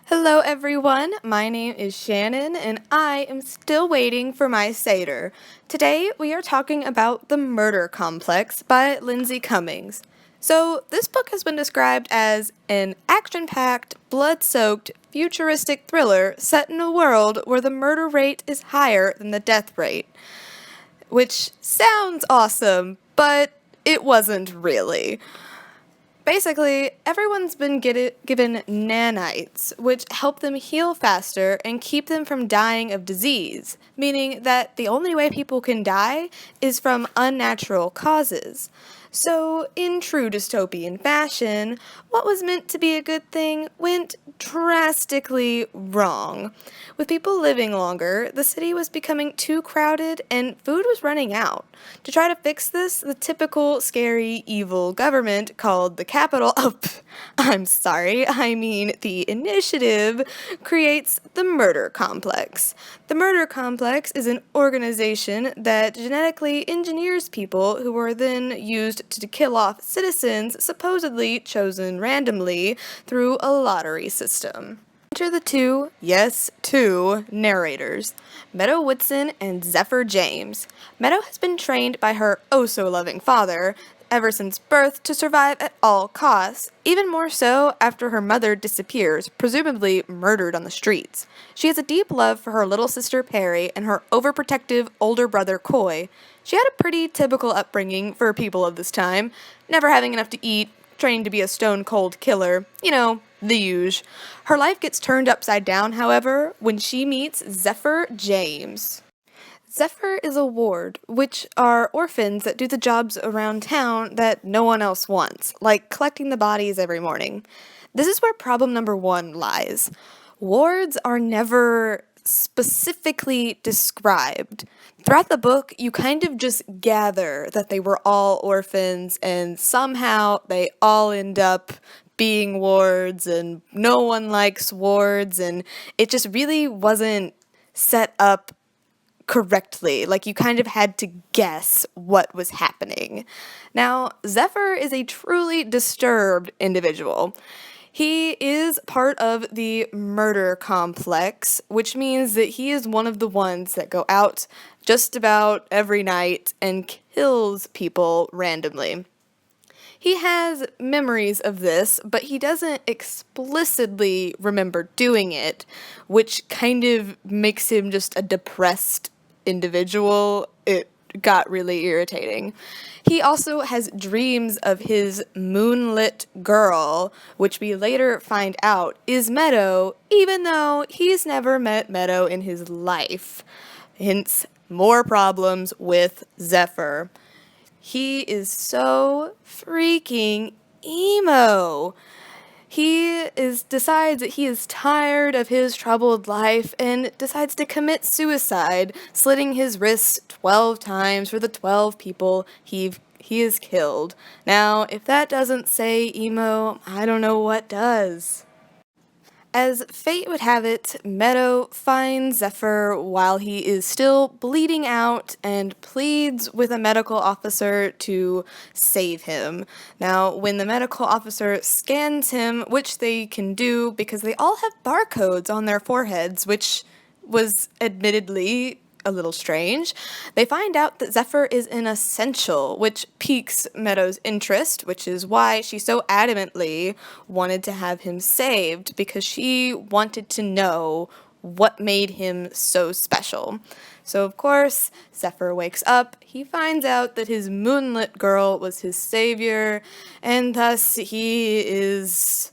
Hello, everyone. My name is Shannon, and I am still waiting for my Seder. Today, we are talking about The Murder Complex by Lindsay Cummings. So, this book has been described as an action packed, blood soaked, futuristic thriller set in a world where the murder rate is higher than the death rate. Which sounds awesome, but it wasn't really. Basically, everyone's been given nanites, which help them heal faster and keep them from dying of disease, meaning that the only way people can die is from unnatural causes. So, in true dystopian fashion, what was meant to be a good thing went drastically wrong. With people living longer, the city was becoming too crowded and food was running out. To try to fix this, the typical scary, evil government called the Capital, I'm sorry, I mean the Initiative, creates the Murder Complex. The Murder Complex is an organization that genetically engineers people who are then used to kill off citizens supposedly chosen randomly through a lottery system. Enter the two narrators, Meadow Woodson and Zephyr James. Meadow has been trained by her oh-so-loving father ever since birth to survive at all costs, even more so after her mother disappears, presumably murdered on the streets. She has a deep love for her little sister Perry and her overprotective older brother Coy. She had a pretty typical upbringing for people of this time, never having enough to eat, training to be a stone-cold killer, the huge. Her life gets turned upside down, however, when she meets Zephyr James. Zephyr is a ward, which are orphans that do the jobs around town that no one else wants, like collecting the bodies every morning. This is where problem number one lies. Wards are never specifically described. Throughout the book, you kind of just gather that they were all orphans and somehow they all end up being wards and no one likes wards and it just really wasn't set up correctly. Like, you kind of had to guess what was happening. Now, Zephyr is a truly disturbed individual. He is part of the murder complex, which means that he is one of the ones that go out just about every night and kills people randomly. He has memories of this, but he doesn't explicitly remember doing it, which kind of makes him just a depressed individual. It got really irritating. He also has dreams of his moonlit girl, which we later find out is Meadow, even though he's never met Meadow in his life. Hence, more problems with Zephyr. He is so freaking emo. Decides that he is tired of his troubled life and decides to commit suicide, slitting his wrists 12 times for the 12 people he has killed. Now, if that doesn't say emo, I don't know what does. As fate would have it, Meadow finds Zephyr while he is still bleeding out and pleads with a medical officer to save him. Now, when the medical officer scans him, which they can do because they all have barcodes on their foreheads, which was admittedly a little strange, they find out that Zephyr is an essential, which piques Meadow's interest, which is why she so adamantly wanted to have him saved, because she wanted to know what made him so special. So, of course, Zephyr wakes up, he finds out that his moonlit girl was his savior, and thus he is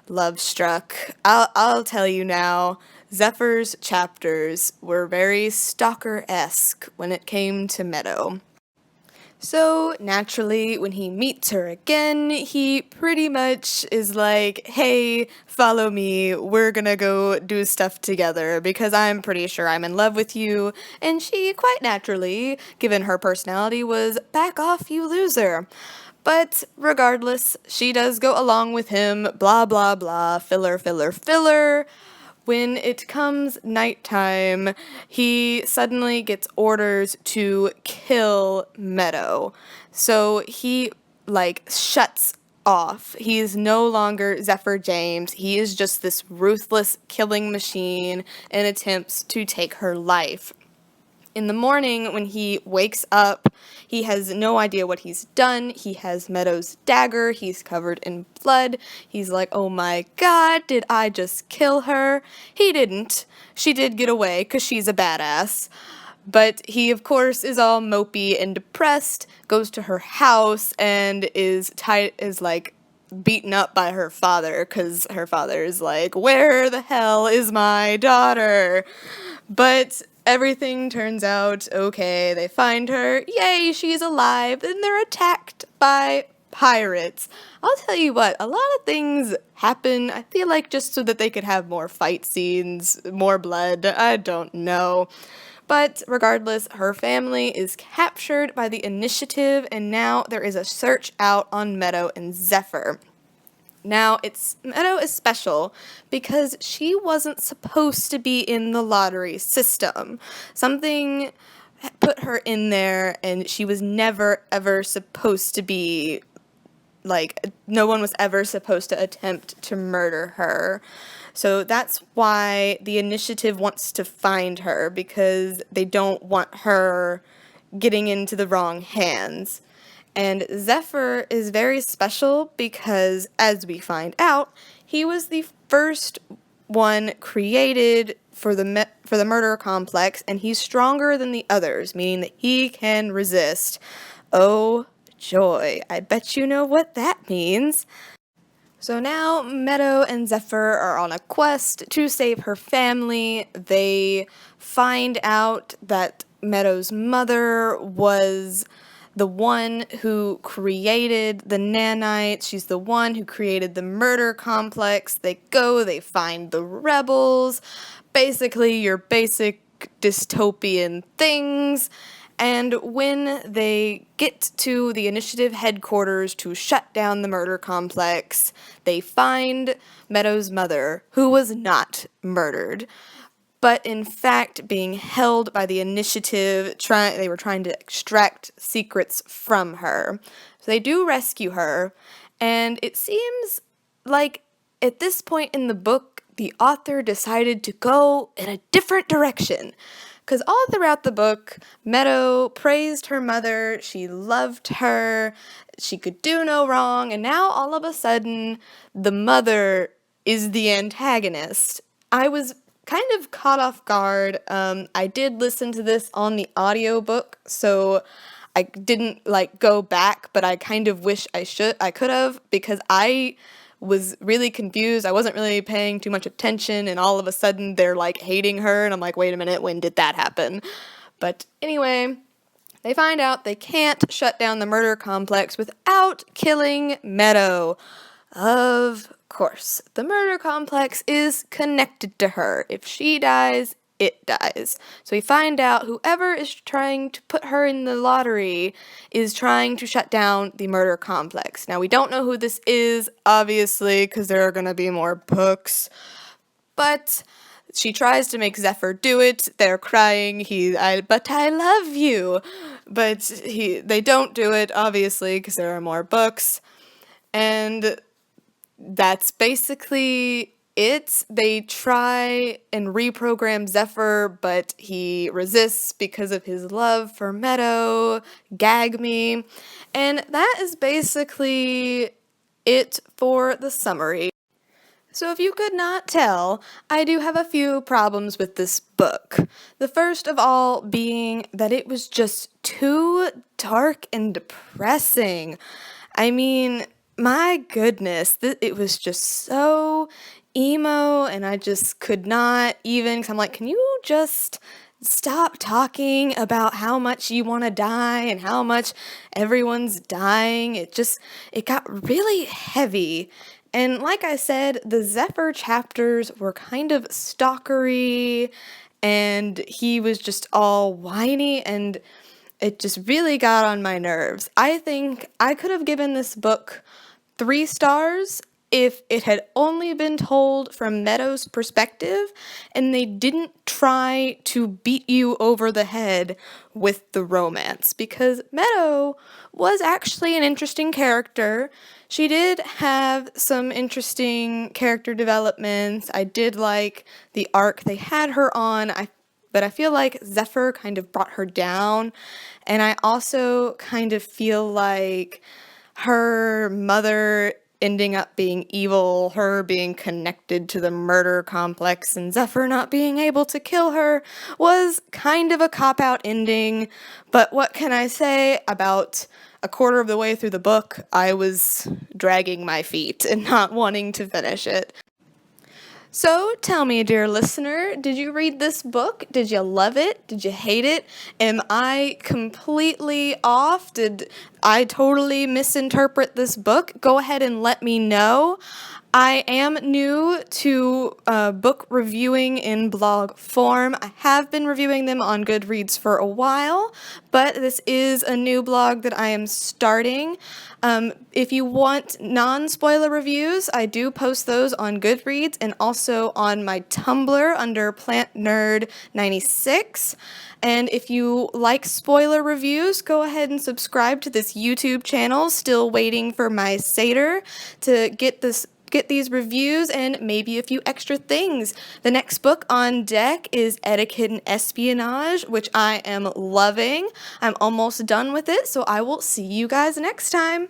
love-struck. I'll tell you now, Zephyr's chapters were very stalker-esque when it came to Meadow. So, naturally, when he meets her again, he pretty much is like, hey, follow me, we're gonna go do stuff together, because I'm pretty sure I'm in love with you, and she, quite naturally, given her personality, was back off, you loser. But regardless, she does go along with him, blah blah blah, filler, filler, filler. When it comes nighttime, he suddenly gets orders to kill Meadow. So he, shuts off. He is no longer Zephyr James. He is just this ruthless killing machine and attempts to take her life. In the morning, when he wakes up, he has no idea what he's done. He has Meadow's dagger. He's covered in blood. He's like, oh my god, did I just kill her? He didn't. She did get away because she's a badass. But he, of course, is all mopey and depressed, goes to her house, and is like beaten up by her father because her father is like, where the hell is my daughter? But everything turns out okay. They find her. Yay, she's alive. Then they're attacked by pirates. I'll tell you what, a lot of things happen, I feel like, just so that they could have more fight scenes, more blood. I don't know. But regardless, her family is captured by the Initiative, and now there is a search out on Meadow and Zephyr. Now, Meadow is special because she wasn't supposed to be in the lottery system. Something put her in there, and she was never, ever supposed to be, like, no one was ever supposed to attempt to murder her. So that's why the Initiative wants to find her, because they don't want her getting into the wrong hands. And Zephyr is very special because, as we find out, he was the first one created for the murder complex, and he's stronger than the others, meaning that he can resist. Oh, joy. I bet you know what that means. So now Meadow and Zephyr are on a quest to save her family. They find out that Meadow's mother was the one who created the nanites. She's the one who created the murder complex. They find the rebels, basically your basic dystopian things. And when they get to the Initiative headquarters to shut down the murder complex, they find Meadow's mother, who was not murdered, but in fact being held by the Initiative. They were trying to extract secrets from her. So they do rescue her, and it seems like at this point in the book, the author decided to go in a different direction. Because all throughout the book, Meadow praised her mother, she loved her, she could do no wrong, and now all of a sudden, the mother is the antagonist. I was kind of caught off guard. I did listen to this on the audiobook, so I didn't go back, but I kind of wish I could have, because I was really confused. I wasn't really paying too much attention, and all of a sudden they're hating her, and I'm like, wait a minute, when did that happen? But anyway, they find out they can't shut down the murder complex without killing Meadow. Of course, the murder complex is connected to her. If she dies, it dies. So we find out whoever is trying to put her in the lottery is trying to shut down the murder complex. Now, we don't know who this is, obviously, because there are going to be more books, but she tries to make Zephyr do it. They're crying, but I love you. But they don't do it, obviously, because there are more books. And that's basically it. They try and reprogram Zephyr, but he resists because of his love for Meadow. Gag me. And that is basically it for the summary. So if you could not tell, I do have a few problems with this book. The first of all being that it was just too dark and depressing. I mean, my goodness, it was just so emo, and I just could not even, because I'm like, can you just stop talking about how much you want to die and how much everyone's dying? It got really heavy. And like I said, the Zephyr chapters were kind of stalkery, and he was just all whiny, and it just really got on my nerves. I think I could have given this book 3 stars if it had only been told from Meadow's perspective and they didn't try to beat you over the head with the romance, because Meadow was actually an interesting character. She did have some interesting character developments. I did like the arc they had her on. But I feel like Zephyr kind of brought her down, and I also kind of feel like her mother ending up being evil, her being connected to the murder complex, and Zephyr not being able to kill her was kind of a cop-out ending. But what can I say? About a quarter of the way through the book, I was dragging my feet and not wanting to finish it. So tell me, dear listener, did you read this book? Did you love it? Did you hate it? Am I completely off? Did I totally misinterpret this book? Go ahead and let me know. I am new to book reviewing in blog form. I have been reviewing them on Goodreads for a while, but this is a new blog that I am starting. If you want non-spoiler reviews, I do post those on Goodreads and also on my Tumblr under Plant Nerd 96. And if you like spoiler reviews, go ahead and subscribe to this YouTube channel. Still waiting for my satyr to get these reviews and maybe a few extra things. The next book on deck is Etiquette and Espionage, which I am loving. I'm almost done with it, so I will see you guys next time.